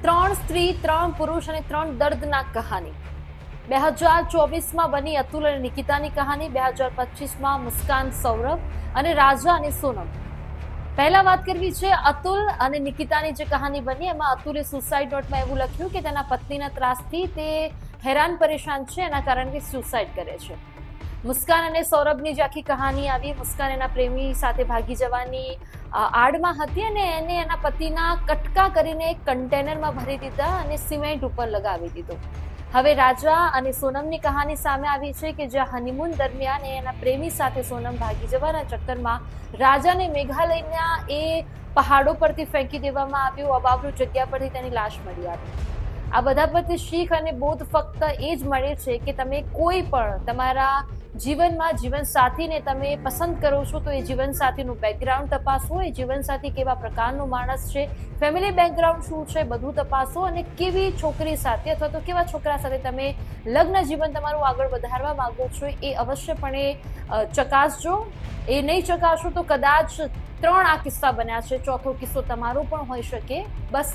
ત્રણ સ્ત્રી, ત્રણ પુરુષ અને ત્રણ દર્દનાક કહાની. 2024માં બની અતુલ અને નિકિતાની કહાની. 2025માં મુસ્કાન, સૌરભ અને રાજા અને સોનમ. પહેલા વાત કરવી છે અતુલ અને નિકિતાની જે કહાની બની, એમાં અતુલે સુસાઇડ નોટમાં એવું લખ્યું કે તેના પત્નીના ત્રાસથી તે હેરાન પરેશાન છે, એના કારણે સુસાઇડ કરે છે. મુસ્કાન અને સૌરભની જે આખી કહાની આવી, મુસ્કાન એના પ્રેમી સાથે ભાગી જવાની આડમાં હતી અને એને એના પતિના કટકા કરીને એક કન્ટેનરમાં ભરી દીધા અને સિમેન્ટ ઉપર લગાવી દીધો. હવે રાજા અને સોનમની કહાની સામે આવી છે કે જ્યાં હનીમૂન દરમિયાન એના પ્રેમી સાથે સોનમ ભાગી જવાના ચક્કરમાં રાજાને મેઘાલયના એ પહાડો પરથી ફેંકી દેવામાં આવ્યું. અબાવરૂ જગ્યા પરથી તેની લાશ મળી આવી. આ બધા પરથી શીખ અને બોધ ફક્ત એ જ મળે છે કે તમે કોઈ પણ તમારા જીવનમાં જીવનસાથીને તમે પસંદ કરો છો તો એ જીવનસાથીનું બેકગ્રાઉન્ડ તપાસો, એ જીવનસાથી કેવા પ્રકારનો માણસ છે, ફેમિલી બેકગ્રાઉન્ડ શું છે, બધું તપાસો અને કેવી છોકરી સાથે અથવા તો કેવા છોકરા સાથે તમે લગ્ન જીવન તમારું આગળ વધારવા માંગો છો એ અવશ્યપણે ચકાસજો. એ નહીં ચકાસો તો કદાચ 3 આ કિસ્સા બન્યા છે, ચોથો કિસ્સો તમારો પણ હોઈ શકે. બસ